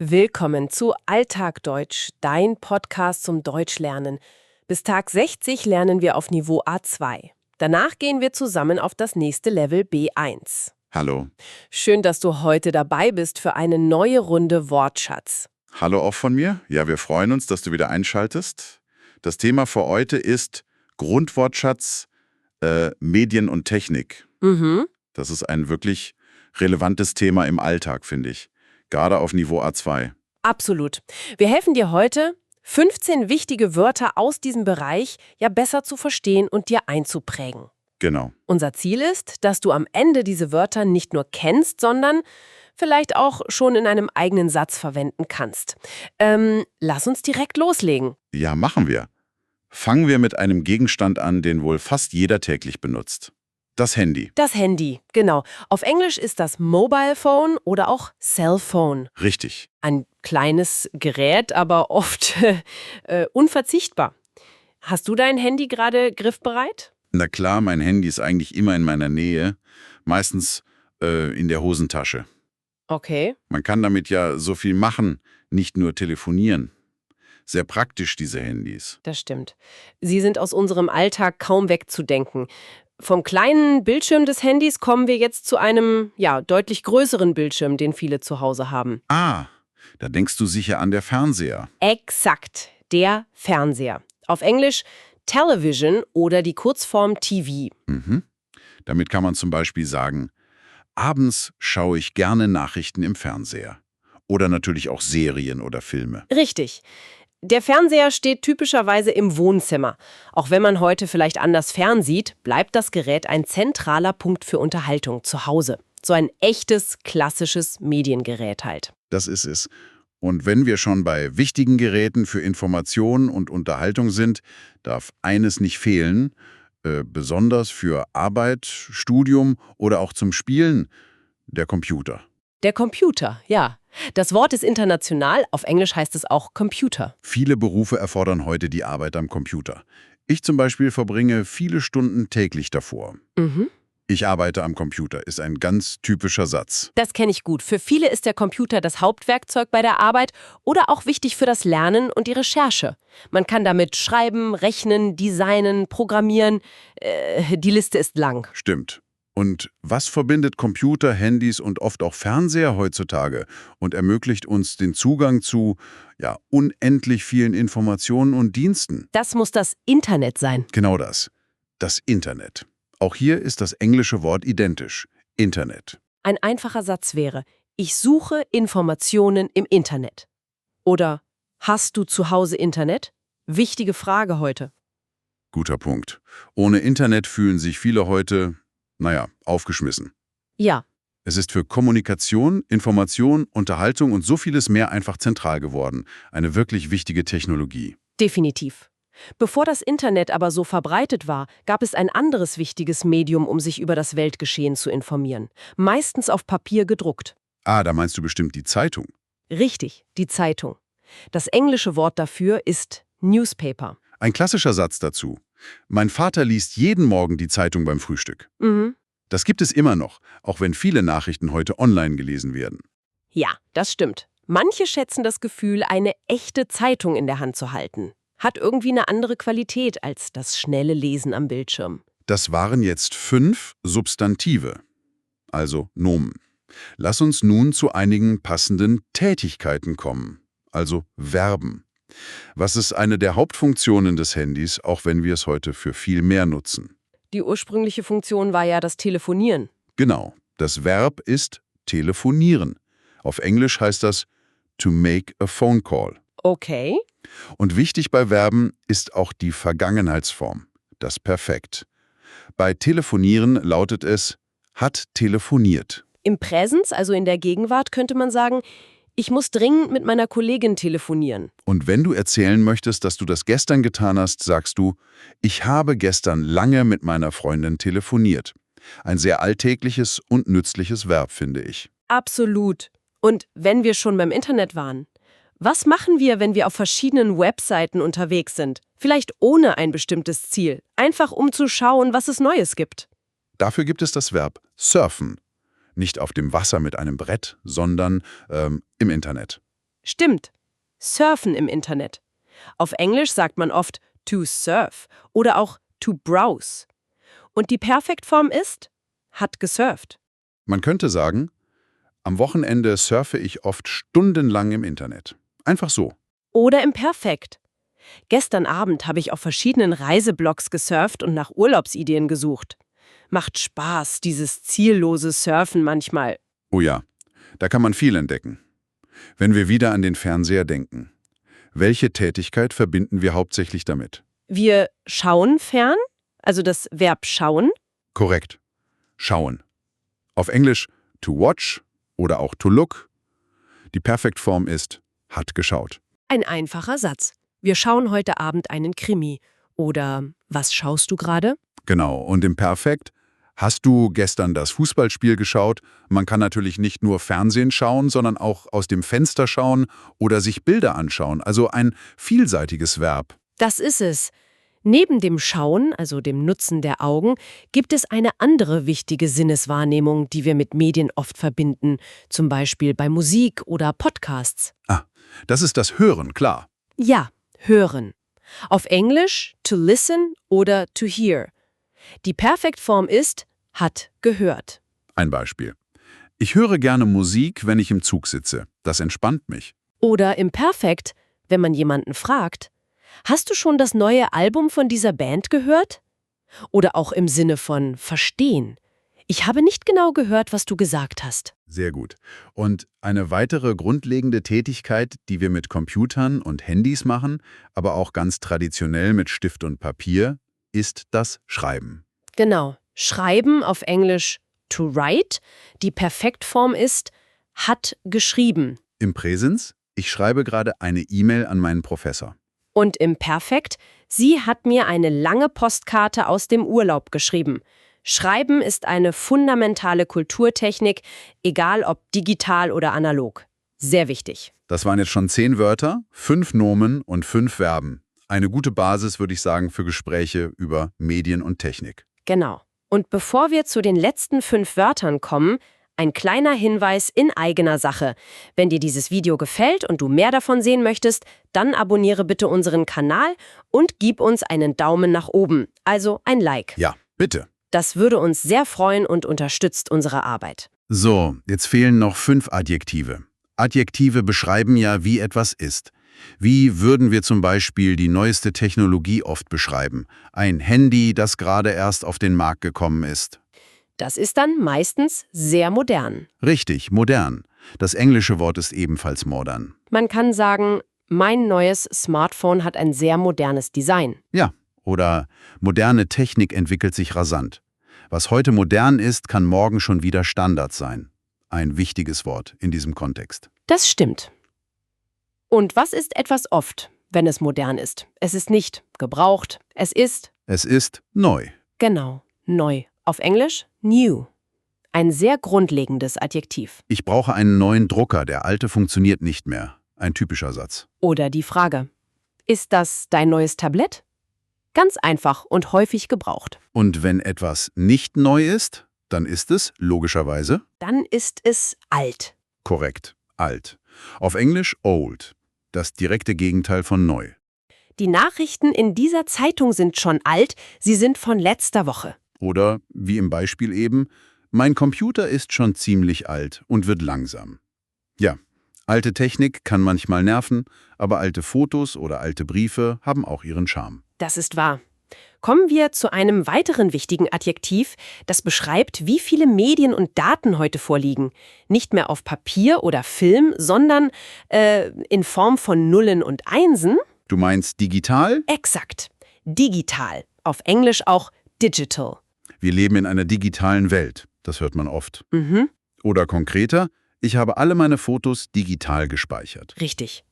Willkommen zu Alltag Deutsch, dein Podcast zum Deutschlernen. Bis Tag 60 lernen wir auf Niveau A2. Danach gehen wir zusammen auf das nächste Level B1. Hallo. Schön, dass du heute dabei bist für eine neue Runde Wortschatz. Hallo auch von mir. Ja, wir freuen uns, dass du wieder einschaltest. Das Thema für heute ist Grundwortschatz, Medien und Technik. Das ist ein wirklich relevantes Thema im Alltag, finde ich. Gerade auf Niveau A2. Absolut. Wir helfen dir heute, 15 wichtige Wörter aus diesem Bereich ja besser zu verstehen und dir einzuprägen. Genau. Unser Ziel ist, dass du am Ende diese Wörter nicht nur kennst, sondern vielleicht auch schon in einem eigenen Satz verwenden kannst. Lass uns direkt loslegen. Ja, machen wir. Fangen wir mit einem Gegenstand an, den wohl fast jeder täglich benutzt. Das Handy. Das Handy, genau. Auf Englisch ist das Mobile Phone oder auch Cellphone. Richtig. Ein kleines Gerät, aber oft unverzichtbar. Hast du dein Handy gerade griffbereit? Na klar, mein Handy ist eigentlich immer in meiner Nähe, meistens in der Hosentasche. Okay. Man kann damit ja so viel machen, nicht nur telefonieren. Sehr praktisch, diese Handys. Das stimmt. Sie sind aus unserem Alltag kaum wegzudenken. Vom kleinen Bildschirm des Handys kommen wir jetzt zu einem, deutlich größeren Bildschirm, den viele zu Hause haben. Ah, da denkst du sicher an der Fernseher. Exakt, der Fernseher. Auf Englisch Television oder die Kurzform TV. Damit kann man zum Beispiel sagen, abends schaue ich gerne Nachrichten im Fernseher. Oder natürlich auch Serien oder Filme. Richtig. Der Fernseher steht typischerweise im Wohnzimmer. Auch wenn man heute vielleicht anders fernsieht, bleibt das Gerät ein zentraler Punkt für Unterhaltung zu Hause. So ein echtes, klassisches Mediengerät halt. Das ist es. Und wenn wir schon bei wichtigen Geräten für Information und Unterhaltung sind, darf eines nicht fehlen, besonders für Arbeit, Studium oder auch zum Spielen, der Computer. Der Computer, ja. Das Wort ist international, auf Englisch heißt es auch Computer. Viele Berufe erfordern heute die Arbeit am Computer. Ich zum Beispiel verbringe viele Stunden täglich davor. Ich arbeite am Computer, ist ein ganz typischer Satz. Das kenne ich gut. Für viele ist der Computer das Hauptwerkzeug bei der Arbeit oder auch wichtig für das Lernen und die Recherche. Man kann damit schreiben, rechnen, designen, programmieren. Die Liste ist lang. Stimmt. Und was verbindet Computer, Handys und oft auch Fernseher heutzutage und ermöglicht uns den Zugang zu, unendlich vielen Informationen und Diensten? Das muss das Internet sein. Genau das. Das Internet. Auch hier ist das englische Wort identisch. Internet. Ein einfacher Satz wäre, ich suche Informationen im Internet. Oder, hast du zu Hause Internet? Wichtige Frage heute. Guter Punkt. Ohne Internet fühlen sich viele heute, aufgeschmissen. Ja. Es ist für Kommunikation, Information, Unterhaltung und so vieles mehr einfach zentral geworden. Eine wirklich wichtige Technologie. Definitiv. Bevor das Internet aber so verbreitet war, gab es ein anderes wichtiges Medium, um sich über das Weltgeschehen zu informieren. Meistens auf Papier gedruckt. Ah, da meinst du bestimmt die Zeitung. Richtig, die Zeitung. Das englische Wort dafür ist Newspaper. Ein klassischer Satz dazu. Mein Vater liest jeden Morgen die Zeitung beim Frühstück. Das gibt es immer noch, auch wenn viele Nachrichten heute online gelesen werden. Ja, das stimmt. Manche schätzen das Gefühl, eine echte Zeitung in der Hand zu halten. Hat irgendwie eine andere Qualität als das schnelle Lesen am Bildschirm. Das waren jetzt 5 Substantive, also Nomen. Lass uns nun zu einigen passenden Tätigkeiten kommen, also Verben. Was ist eine der Hauptfunktionen des Handys, auch wenn wir es heute für viel mehr nutzen? Die ursprüngliche Funktion war ja das Telefonieren. Genau, das Verb ist telefonieren. Auf Englisch heißt das to make a phone call. Okay. Und wichtig bei Verben ist auch die Vergangenheitsform, das Perfekt. Bei telefonieren lautet es hat telefoniert. Im Präsens, also in der Gegenwart, könnte man sagen, ich muss dringend mit meiner Kollegin telefonieren. Und wenn du erzählen möchtest, dass du das gestern getan hast, sagst du, ich habe gestern lange mit meiner Freundin telefoniert. Ein sehr alltägliches und nützliches Verb, finde ich. Absolut. Und wenn wir schon beim Internet waren, was machen wir, wenn wir auf verschiedenen Webseiten unterwegs sind? Vielleicht ohne ein bestimmtes Ziel, einfach um zu schauen, was es Neues gibt. Dafür gibt es das Verb surfen. Nicht auf dem Wasser mit einem Brett, sondern im Internet. Stimmt. Surfen im Internet. Auf Englisch sagt man oft to surf oder auch to browse. Und die Perfektform ist hat gesurft. Man könnte sagen, am Wochenende surfe ich oft stundenlang im Internet. Einfach so. Oder im Perfekt. Gestern Abend habe ich auf verschiedenen Reiseblogs gesurft und nach Urlaubsideen gesucht. Macht Spaß, dieses ziellose Surfen manchmal. Oh ja, da kann man viel entdecken. Wenn wir wieder an den Fernseher denken, welche Tätigkeit verbinden wir hauptsächlich damit? Wir schauen fern, also das Verb schauen. Korrekt. Schauen. Auf Englisch to watch oder auch to look. Die Perfektform ist hat geschaut. Ein einfacher Satz. Wir schauen heute Abend einen Krimi. Oder was schaust du gerade? Genau. Und im Perfekt, hast du gestern das Fußballspiel geschaut? Man kann natürlich nicht nur Fernsehen schauen, sondern auch aus dem Fenster schauen oder sich Bilder anschauen. Also ein vielseitiges Verb. Das ist es. Neben dem Schauen, also dem Nutzen der Augen, gibt es eine andere wichtige Sinneswahrnehmung, die wir mit Medien oft verbinden, zum Beispiel bei Musik oder Podcasts. Ah, das ist das Hören, klar. Ja, hören. Auf Englisch to listen oder to hear. Die Perfektform ist hat gehört. Ein Beispiel. Ich höre gerne Musik, wenn ich im Zug sitze. Das entspannt mich. Oder im Perfekt, wenn man jemanden fragt, hast du schon das neue Album von dieser Band gehört? Oder auch im Sinne von verstehen. Ich habe nicht genau gehört, was du gesagt hast. Sehr gut. Und eine weitere grundlegende Tätigkeit, die wir mit Computern und Handys machen, aber auch ganz traditionell mit Stift und Papier, ist das Schreiben. Genau. Schreiben auf Englisch to write. Die Perfektform ist hat geschrieben. Im Präsens, ich schreibe gerade eine E-Mail an meinen Professor. Und im Perfekt, sie hat mir eine lange Postkarte aus dem Urlaub geschrieben. Schreiben ist eine fundamentale Kulturtechnik, egal ob digital oder analog. Sehr wichtig. Das waren jetzt schon 10 Wörter, 5 Nomen und 5 Verben. Eine gute Basis, würde ich sagen, für Gespräche über Medien und Technik. Genau. Und bevor wir zu den letzten 5 Wörtern kommen, ein kleiner Hinweis in eigener Sache. Wenn dir dieses Video gefällt und du mehr davon sehen möchtest, dann abonniere bitte unseren Kanal und gib uns einen Daumen nach oben, also ein Like. Ja, bitte. Das würde uns sehr freuen und unterstützt unsere Arbeit. So, jetzt fehlen noch 5 Adjektive. Adjektive beschreiben ja, wie etwas ist. Wie würden wir zum Beispiel die neueste Technologie oft beschreiben? Ein Handy, das gerade erst auf den Markt gekommen ist. Das ist dann meistens sehr modern. Richtig, modern. Das englische Wort ist ebenfalls modern. Man kann sagen, mein neues Smartphone hat ein sehr modernes Design. Ja, oder moderne Technik entwickelt sich rasant. Was heute modern ist, kann morgen schon wieder Standard sein. Ein wichtiges Wort in diesem Kontext. Das stimmt. Und was ist etwas oft, wenn es modern ist? Es ist nicht gebraucht, es ist Neu. genau neu. Auf Englisch new. Ein sehr grundlegendes Adjektiv. Ich brauche einen neuen Drucker, der alte funktioniert nicht mehr. Ein typischer Satz. Oder die Frage, ist das dein neues Tablett? Ganz einfach und häufig gebraucht. Und wenn etwas nicht neu ist, dann ist es, logischerweise, Dann ist es alt. korrekt, alt. Auf Englisch old. Das direkte Gegenteil von neu. Die Nachrichten in dieser Zeitung sind schon alt, sie sind von letzter Woche. Oder, wie im Beispiel eben, mein Computer ist schon ziemlich alt und wird langsam. Ja, alte Technik kann manchmal nerven, aber alte Fotos oder alte Briefe haben auch ihren Charme. Das ist wahr. Kommen wir zu einem weiteren wichtigen Adjektiv, das beschreibt, wie viele Medien und Daten heute vorliegen. Nicht mehr auf Papier oder Film, sondern in Form von Nullen und Einsen. Du meinst digital? Exakt. Digital. Auf Englisch auch digital. Wir leben in einer digitalen Welt. Das hört man oft. Mhm, Oder konkreter, ich habe alle meine Fotos digital gespeichert. richtig.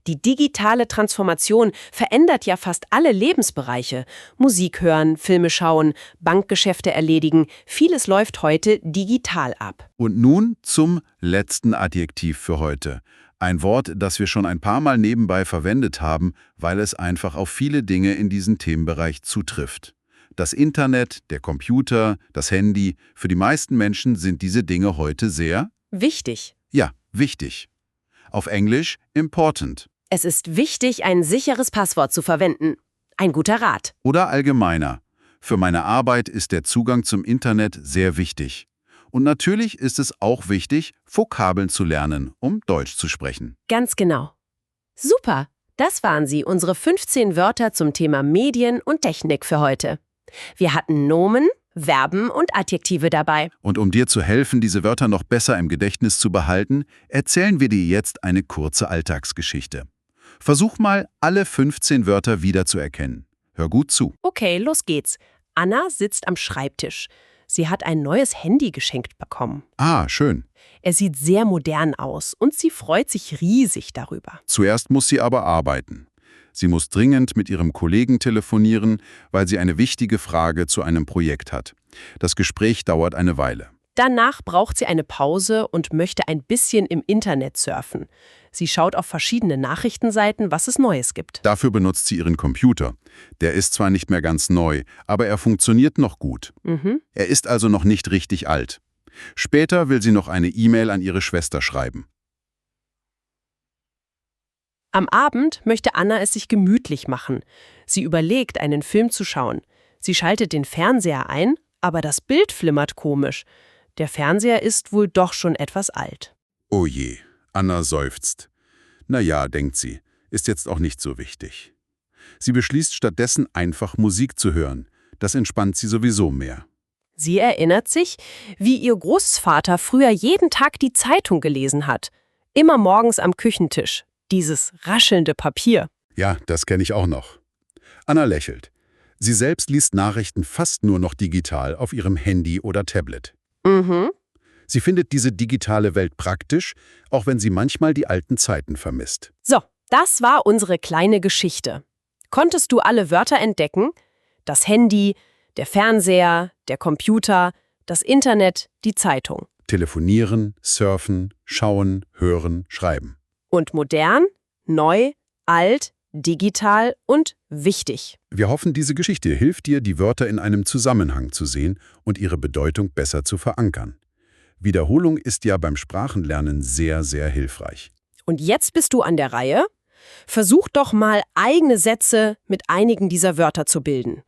Die digitale Transformation verändert ja fast alle Lebensbereiche. Musik hören, Filme schauen, Bankgeschäfte erledigen. Vieles läuft heute digital ab. Und nun zum letzten Adjektiv für heute. Ein Wort, das wir schon ein paar Mal nebenbei verwendet haben, weil es einfach auf viele Dinge in diesem Themenbereich zutrifft. Das Internet, der Computer, das Handy, für die meisten Menschen sind diese Dinge heute sehr, Wichtig. ja, wichtig. Auf Englisch important. Es ist wichtig, ein sicheres Passwort zu verwenden. Ein guter Rat. Oder allgemeiner. Für meine Arbeit ist der Zugang zum Internet sehr wichtig. Und natürlich ist es auch wichtig, Vokabeln zu lernen, um Deutsch zu sprechen. Ganz genau. Super, das waren sie, unsere 15 Wörter zum Thema Medien und Technik für heute. Wir hatten Nomen, Verben und Adjektive dabei. Und um dir zu helfen, diese Wörter noch besser im Gedächtnis zu behalten, erzählen wir dir jetzt eine kurze Alltagsgeschichte. Versuch mal, alle 15 Wörter wiederzuerkennen. Hör gut zu. Okay, los geht's. Anna sitzt am Schreibtisch. Sie hat ein neues Handy geschenkt bekommen. Ah, schön. Es sieht sehr modern aus und sie freut sich riesig darüber. Zuerst muss sie aber arbeiten. Sie muss dringend mit ihrem Kollegen telefonieren, weil sie eine wichtige Frage zu einem Projekt hat. Das Gespräch dauert eine Weile. Danach braucht sie eine Pause und möchte ein bisschen im Internet surfen. Sie schaut auf verschiedene Nachrichtenseiten, was es Neues gibt. Dafür benutzt sie ihren Computer. Der ist zwar nicht mehr ganz neu, aber er funktioniert noch gut. Er ist also noch nicht richtig alt. Später will sie noch eine E-Mail an ihre Schwester schreiben. Am Abend möchte Anna es sich gemütlich machen. Sie überlegt, einen Film zu schauen. Sie schaltet den Fernseher ein, aber das Bild flimmert komisch. Der Fernseher ist wohl doch schon etwas alt. Oh je, Anna seufzt. Na ja, denkt sie, ist jetzt auch nicht so wichtig. Sie beschließt stattdessen einfach Musik zu hören. Das entspannt sie sowieso mehr. Sie erinnert sich, wie ihr Großvater früher jeden Tag die Zeitung gelesen hat. Immer morgens am Küchentisch. Dieses raschelnde Papier. Ja, das kenne ich auch noch. Anna lächelt. Sie selbst liest Nachrichten fast nur noch digital auf ihrem Handy oder Tablet. Sie findet diese digitale Welt praktisch, auch wenn sie manchmal die alten Zeiten vermisst. So, das war unsere kleine Geschichte. Konntest du alle Wörter entdecken? Das Handy, der Fernseher, der Computer, das Internet, die Zeitung. Telefonieren, surfen, schauen, hören, schreiben. Und modern, neu, alt, digital und wichtig. Wir hoffen, diese Geschichte hilft dir, die Wörter in einem Zusammenhang zu sehen und ihre Bedeutung besser zu verankern. Wiederholung ist ja beim Sprachenlernen sehr, sehr hilfreich. Und jetzt bist du an der Reihe. Versuch doch mal, eigene Sätze mit einigen dieser Wörter zu bilden.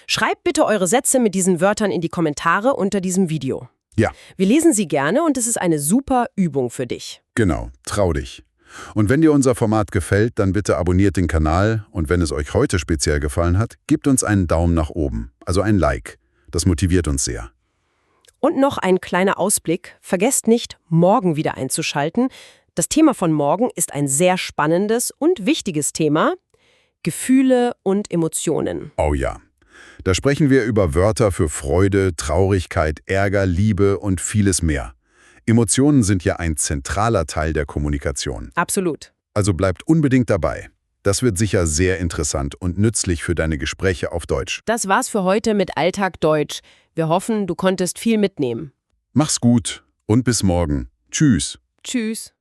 Schreibt bitte eure Sätze mit diesen Wörtern in die Kommentare unter diesem Video. Ja, Wir lesen sie gerne und es ist eine super Übung für dich. genau, trau dich. Und wenn dir unser Format gefällt, dann bitte abonniert den Kanal und wenn es euch heute speziell gefallen hat, gebt uns einen Daumen nach oben, also ein Like. Das motiviert uns sehr. Und noch ein kleiner Ausblick. Vergesst nicht, morgen wieder einzuschalten. Das Thema von morgen ist ein sehr spannendes und wichtiges Thema. Gefühle und Emotionen. Oh ja. Da sprechen wir über Wörter für Freude, Traurigkeit, Ärger, Liebe und vieles mehr. Emotionen sind ja ein zentraler Teil der Kommunikation. Absolut. Also bleibt unbedingt dabei. Das wird sicher sehr interessant und nützlich für deine Gespräche auf Deutsch. Das war's für heute mit Alltag Deutsch. Wir hoffen, du konntest viel mitnehmen. Mach's gut und bis morgen. Tschüss. Tschüss.